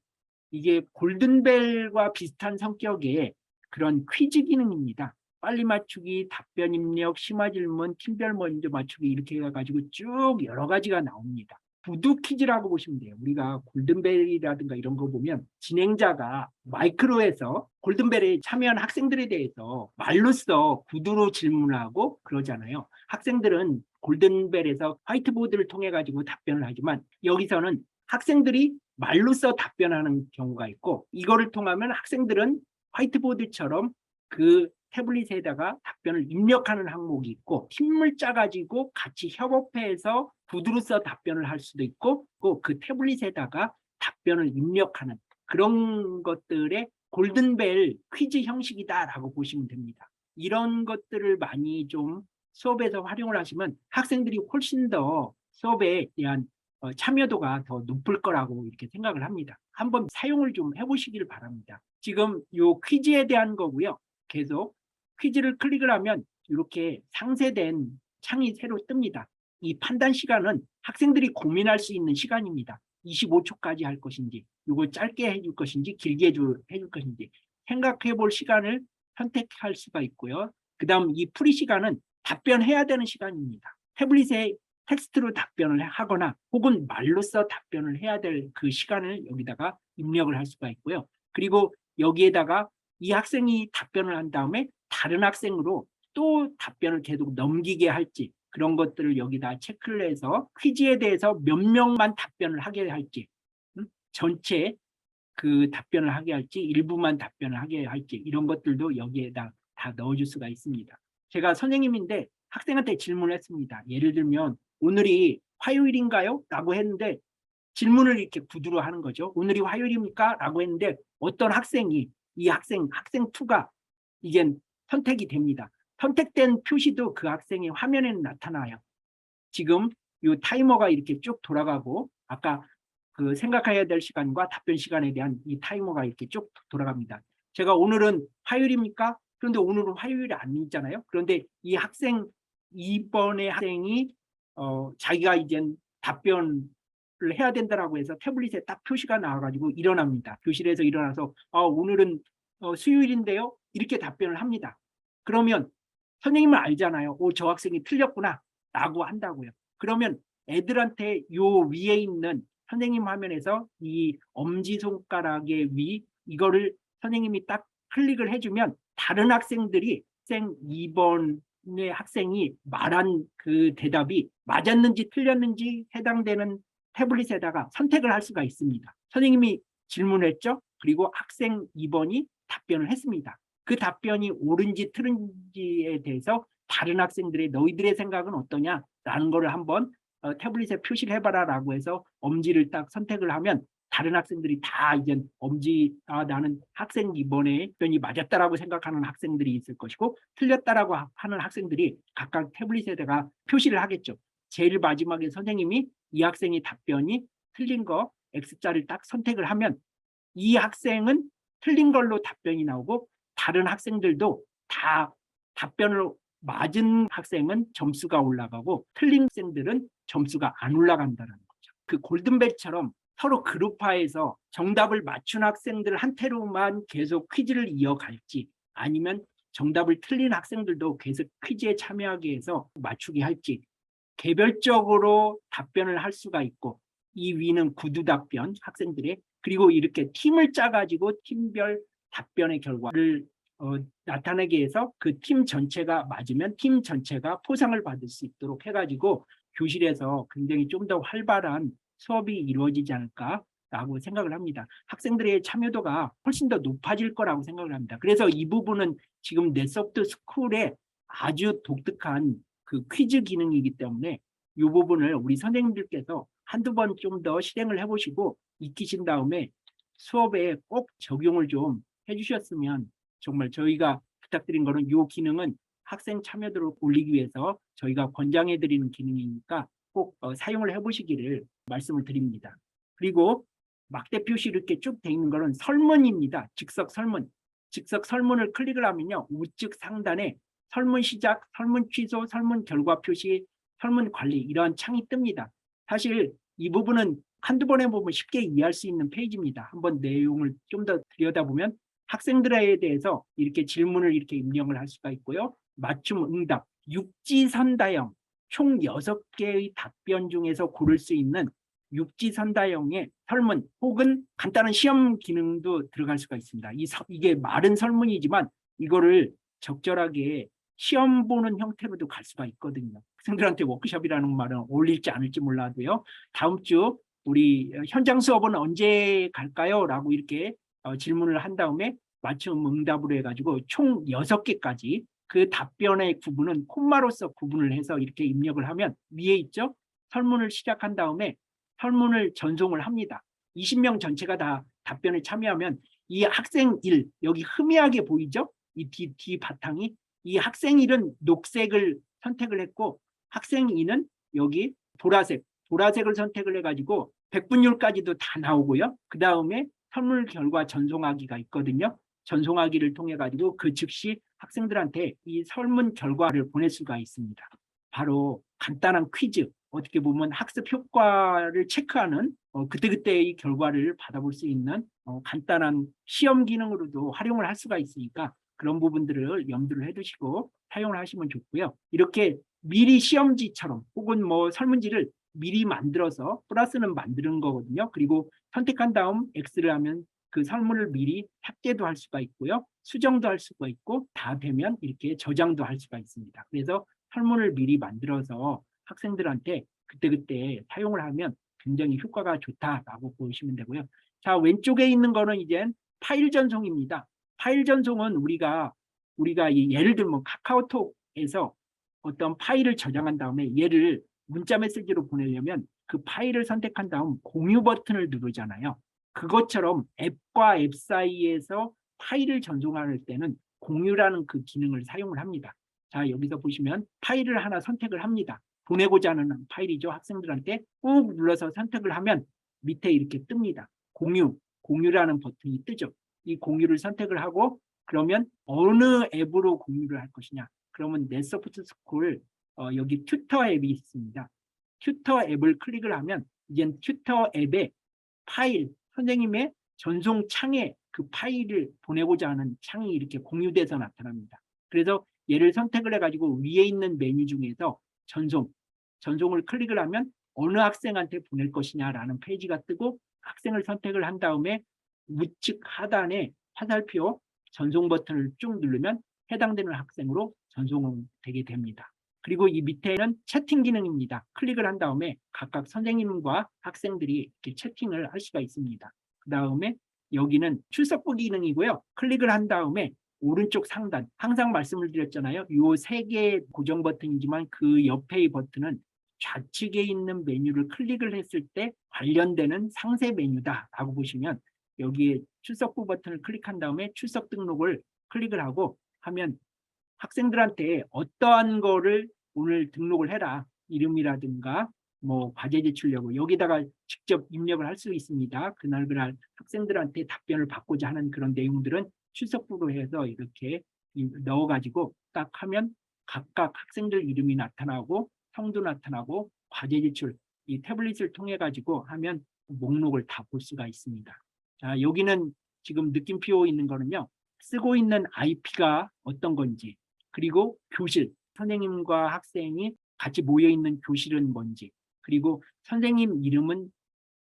이게 골든벨과 비슷한 성격의 그런 퀴즈 기능입니다. 빨리 맞추기, 답변 입력, 심화 질문, 팀별 먼저 맞추기 이렇게 해가지고 쭉 여러 가지가 나옵니다. 구두 퀴즈라고 보시면 돼요. 우리가 골든벨이라든가 이런 거 보면 진행자가 마이크로에서 골든벨에 참여한 학생들에 대해서 말로써 구두로 질문하고 그러잖아요. 학생들은 골든벨에서 화이트보드를 통해 가지고 답변을 하지만 여기서는 학생들이 말로써 답변하는 경우가 있고 이거를 통하면 학생들은 화이트보드처럼 그 태블릿에다가 답변을 입력하는 항목이 있고 팀을 짜가지고 같이 협업해서 구두로서 답변을 할 수도 있고 그 태블릿에다가 답변을 입력하는 그런 것들의 골든벨 퀴즈 형식이다라고 보시면 됩니다. 이런 것들을 많이 좀 수업에서 활용을 하시면 학생들이 훨씬 더 수업에 대한 참여도가 더 높을 거라고 이렇게 생각을 합니다. 한번 사용을 좀 해보시길 바랍니다. 지금 요 퀴즈에 대한 거고요. 계속 퀴즈를 클릭을 하면 이렇게 상세된 창이 새로 뜹니다. 이 판단 시간은 학생들이 고민할 수 있는 시간입니다. 25초까지 할 것인지, 이거 짧게 해줄 것인지, 길게 해줄 것인지 생각해 볼 시간을 선택할 수가 있고요. 그 다음 이 풀이 시간은 답변해야 되는 시간입니다. 태블릿에 텍스트로 답변을 하거나 혹은 말로써 답변을 해야 될 그 시간을 여기다가 입력을 할 수가 있고요. 그리고 여기에다가 이 학생이 답변을 한 다음에 다른 학생으로 또 답변을 계속 넘기게 할지 그런 것들을 여기다 체크를 해서 퀴즈에 대해서 몇 명만 답변을 하게 할지 전체 그 답변을 하게 할지 일부만 답변을 하게 할지 이런 것들도 여기에다 다 넣어줄 수가 있습니다. 제가 선생님인데 학생한테 질문을 했습니다. 예를 들면 오늘이 화요일인가요? 라고 했는데 질문을 이렇게 구두로 하는 거죠. 오늘이 화요일입니까? 라고 했는데 어떤 학생이 이 학생 2가 이제 선택이 됩니다. 선택된 표시도 그 학생의 화면에는 나타나요. 지금 이 타이머가 이렇게 쭉 돌아가고 아까 그 생각해야 될 시간과 답변 시간에 대한 이 타이머가 이렇게 쭉 돌아갑니다. 제가 오늘은 화요일입니까? 그런데 오늘은 화요일이 아니잖아요. 그런데 이 학생 2번의 학생이 자기가 이제 답변을 해야 된다라고 해서 태블릿에 딱 표시가 나와가지고 일어납니다. 교실에서 일어나서 오늘은 수요일인데요. 이렇게 답변을 합니다. 그러면 선생님은 알잖아요. 저 학생이 틀렸구나 라고 한다고요. 그러면 애들한테 요 위에 있는 선생님 화면에서 이 엄지손가락의 위 이거를 선생님이 딱 클릭을 해주면 다른 학생들이 학생 2번의 학생이 말한 그 대답이 맞았는지 틀렸는지 해당되는 태블릿에다가 선택을 할 수가 있습니다. 선생님이 질문했죠. 그리고 학생 2번이 답변을 했습니다. 그 답변이 옳은지 틀은지에 대해서 다른 학생들의 너희들의 생각은 어떠냐라는 거를 한번 태블릿에 표시를 해봐라라고 해서 엄지를 딱 선택을 하면 다른 학생들이 다 이제 엄지 나는 학생 이번에 답변이 맞았다라고 생각하는 학생들이 있을 것이고 틀렸다라고 하는 학생들이 각각 태블릿에다가 표시를 하겠죠. 제일 마지막에 선생님이 이 학생이 답변이 틀린 거 X자를 딱 선택을 하면 이 학생은 틀린 걸로 답변이 나오고 다른 학생들도 다 답변을 맞은 학생은 점수가 올라가고 틀린 학생들은 점수가 안 올라간다는 거죠. 그 골든벨처럼 서로 그룹화해서 정답을 맞춘 학생들한테로만 계속 퀴즈를 이어갈지 아니면 정답을 틀린 학생들도 계속 퀴즈에 참여하게 해서 맞추게 할지 개별적으로 답변을 할 수가 있고 이 위는 구두 답변 학생들의 그리고 이렇게 팀을 짜가지고 팀별 답변의 결과를 나타내게 해서 그 팀 전체가 맞으면 팀 전체가 포상을 받을 수 있도록 해가지고 교실에서 굉장히 좀 더 활발한 수업이 이루어지지 않을까라고 생각을 합니다. 학생들의 참여도가 훨씬 더 높아질 거라고 생각을 합니다. 그래서 이 부분은 지금 넷소프트 스쿨의 아주 독특한 그 퀴즈 기능이기 때문에 이 부분을 우리 선생님들께서 한두 번 좀 더 실행을 해보시고 익히신 다음에 수업에 꼭 적용을 좀 해주셨으면 정말 저희가 부탁드린 거는 이 기능은 학생 참여도를 올리기 위해서 저희가 권장해드리는 기능이니까 꼭 사용을 해보시기를 말씀을 드립니다. 그리고 막대 표시 이렇게 쭉 돼 있는 거는 설문입니다. 즉석 설문. 즉석 설문을 클릭을 하면요. 우측 상단에 설문 시작, 설문 취소, 설문 결과 표시, 설문 관리 이러한 창이 뜹니다. 사실 이 부분은 한두 번에 보면 쉽게 이해할 수 있는 페이지입니다. 한번 내용을 좀 더 들여다보면 학생들에 대해서 이렇게 질문을 이렇게 입력을 할 수가 있고요. 맞춤 응답, 육지선다형, 총 6개의 답변 중에서 고를 수 있는 육지선다형의 설문 혹은 간단한 시험 기능도 들어갈 수가 있습니다. 이게 말은 설문이지만 이거를 적절하게 시험 보는 형태로도 갈 수가 있거든요. 학생들한테 워크숍이라는 말은 어울릴지 않을지 몰라도요. 다음 주 우리 현장 수업은 언제 갈까요? 라고 이렇게 질문을 한 다음에 맞춤 응답으로 해가지고 총 6개까지 그 답변의 구분은 콤마로서 구분을 해서 이렇게 입력을 하면 위에 있죠? 설문을 시작한 다음에 설문을 전송을 합니다. 20명 전체가 다 답변에 참여하면 이 학생 1, 여기 흐미하게 보이죠? 이 뒤 바탕이 이 학생 1은 녹색을 선택을 했고 학생 2는 여기 보라색을 선택을 해가지고 백분율까지도 다 나오고요. 그 다음에 설문 결과 전송하기가 있거든요. 전송하기를 통해 가지고 그 즉시 학생들한테 이 설문 결과를 보낼 수가 있습니다. 바로 간단한 퀴즈, 어떻게 보면 학습 효과를 체크하는 그때그때의 결과를 받아볼 수 있는 간단한 시험 기능으로도 활용을 할 수가 있으니까 그런 부분들을 염두를 해두시고 사용을 하시면 좋고요. 이렇게 미리 시험지처럼 혹은 뭐 설문지를 미리 만들어서 플러스는 만드는 거거든요. 그리고 선택한 다음 X를 하면 그 설문을 미리 삭제도 할 수가 있고요. 수정도 할 수가 있고 다 되면 이렇게 저장도 할 수가 있습니다. 그래서 설문을 미리 만들어서 학생들한테 그때그때 사용을 하면 굉장히 효과가 좋다라고 보시면 되고요. 자, 왼쪽에 있는 거는 이제 파일 전송입니다. 파일 전송은 우리가 예를 들면 카카오톡에서 어떤 파일을 저장한 다음에 얘를 문자 메시지로 보내려면 그 파일을 선택한 다음 공유 버튼을 누르잖아요. 그것처럼 앱과 앱 사이에서 파일을 전송할 때는 공유라는 그 기능을 사용을 합니다. 자, 여기서 보시면 파일을 하나 선택을 합니다. 보내고자 하는 파일이죠. 학생들한테 꾹 눌러서 선택을 하면 밑에 이렇게 뜹니다. 공유라는 버튼이 뜨죠. 이 공유를 선택을 하고 그러면 어느 앱으로 공유를 할 것이냐. 그러면 넷소프트 스쿨 여기 튜터 앱이 있습니다. 튜터 앱을 클릭을 하면 이제 튜터 앱에 파일, 선생님의 전송 창에 그 파일을 보내고자 하는 창이 이렇게 공유돼서 나타납니다. 그래서 얘를 선택을 해가지고 위에 있는 메뉴 중에서 전송을 클릭을 하면 어느 학생한테 보낼 것이냐라는 페이지가 뜨고 학생을 선택을 한 다음에 우측 하단에 화살표 전송 버튼을 쭉 누르면 해당되는 학생으로 전송되게 됩니다. 그리고 이 밑에는 채팅 기능입니다. 클릭을 한 다음에 각각 선생님과 학생들이 이렇게 채팅을 할 수가 있습니다. 그 다음에 여기는 출석부 기능이고요. 클릭을 한 다음에 오른쪽 상단, 항상 말씀을 드렸잖아요. 요 세 개의 고정 버튼이지만 그 옆의 버튼은 좌측에 있는 메뉴를 클릭을 했을 때 관련되는 상세 메뉴다라고 보시면 여기에 출석부 버튼을 클릭한 다음에 출석 등록을 클릭을 하고 하면 학생들한테 어떠한 거를 오늘 등록을 해라. 이름이라든가 뭐 과제 제출 여부 여기다가 직접 입력을 할 수 있습니다. 그날 학생들한테 답변을 받고자 하는 그런 내용들은 출석부로 해서 이렇게 넣어가지고 딱 하면 각각 학생들 이름이 나타나고 성도 나타나고 과제 제출 이 태블릿을 통해 가지고 하면 목록을 다 볼 수가 있습니다. 자, 여기는 지금 느낌표 있는 거는요. 쓰고 있는 IP가 어떤 건지 그리고 교실, 선생님과 학생이 같이 모여있는 교실은 뭔지 그리고 선생님 이름은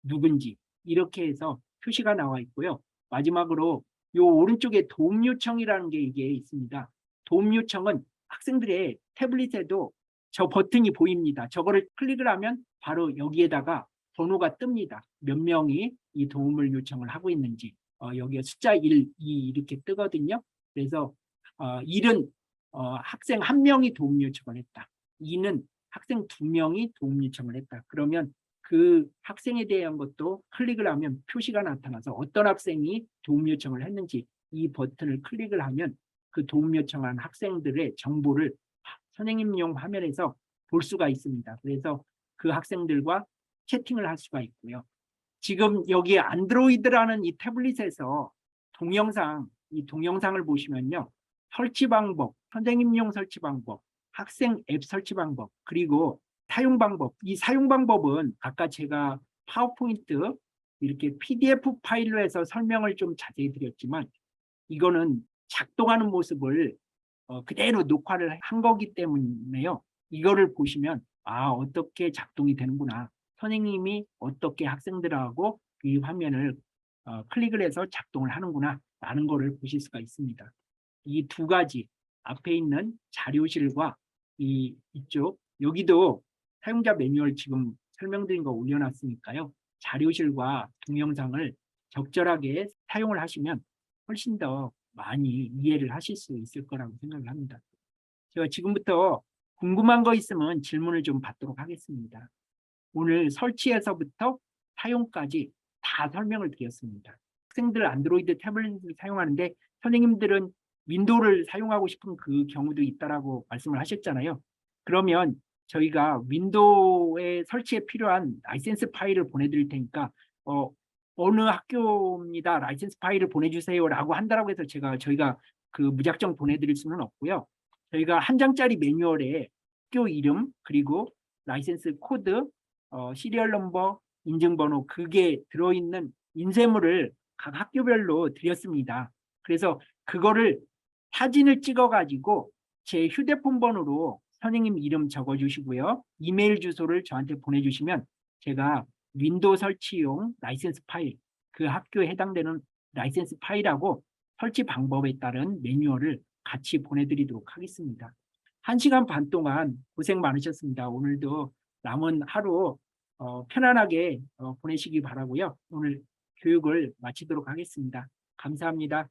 누군지 이렇게 해서 표시가 나와 있고요. 마지막으로 이 오른쪽에 도움 요청이라는 게 이게 있습니다. 도움 요청은 학생들의 태블릿에도 저 버튼이 보입니다. 저거를 클릭을 하면 바로 여기에다가 번호가 뜹니다. 몇 명이 이 도움을 요청을 하고 있는지 여기에 숫자 1, 2 이렇게 뜨거든요. 그래서 1은 학생 1명이 도움 요청을 했다. 2는 학생 2명이 도움 요청을 했다. 그러면 그 학생에 대한 것도 클릭을 하면 표시가 나타나서 어떤 학생이 도움 요청을 했는지 이 버튼을 클릭을 하면 그 도움 요청한 학생들의 정보를 선생님용 화면에서 볼 수가 있습니다. 그래서 그 학생들과 채팅을 할 수가 있고요. 지금 여기 안드로이드라는 이 태블릿에서 이 동영상을 보시면요. 설치 방법, 선생님용 설치 방법, 학생 앱 설치 방법, 그리고 사용 방법. 이 사용 방법은 아까 제가 파워포인트 이렇게 PDF 파일로 해서 설명을 좀 자세히 드렸지만 이거는 작동하는 모습을 그대로 녹화를 한 거기 때문에요. 이거를 보시면 어떻게 작동이 되는구나. 선생님이 어떻게 학생들하고 이 화면을 클릭을 해서 작동을 하는구나 라는 거를 보실 수가 있습니다. 이 두 가지 앞에 있는 자료실과 이쪽 여기도 사용자 매뉴얼 지금 설명드린 거 올려놨으니까요. 자료실과 동영상을 적절하게 사용을 하시면 훨씬 더 많이 이해를 하실 수 있을 거라고 생각을 합니다. 제가 지금부터 궁금한 거 있으면 질문을 좀 받도록 하겠습니다. 오늘 설치에서부터 사용까지 다 설명을 드렸습니다. 학생들 안드로이드 태블릿을 사용하는데 선생님들은 윈도우를 사용하고 싶은 그 경우도 있다라고 말씀을 하셨잖아요. 그러면 저희가 윈도우에 설치에 필요한 라이센스 파일을 보내드릴 테니까 어느 학교입니다. 라이센스 파일을 보내주세요라고 한다라고 해서 저희가 그 무작정 보내드릴 수는 없고요. 저희가 한 장짜리 매뉴얼에 학교 이름 그리고 라이센스 코드, 시리얼 넘버, 인증번호 그게 들어있는 인쇄물을 각 학교별로 드렸습니다. 그래서 그거를 사진을 찍어가지고 제 휴대폰 번호로 선생님 이름 적어주시고요. 이메일 주소를 저한테 보내주시면 제가 윈도우 설치용 라이센스 파일, 그 학교에 해당되는 라이센스 파일하고 설치 방법에 따른 매뉴얼을 같이 보내드리도록 하겠습니다. 1시간 반 동안 고생 많으셨습니다. 오늘도 남은 하루 편안하게 보내시기 바라고요. 오늘 교육을 마치도록 하겠습니다. 감사합니다.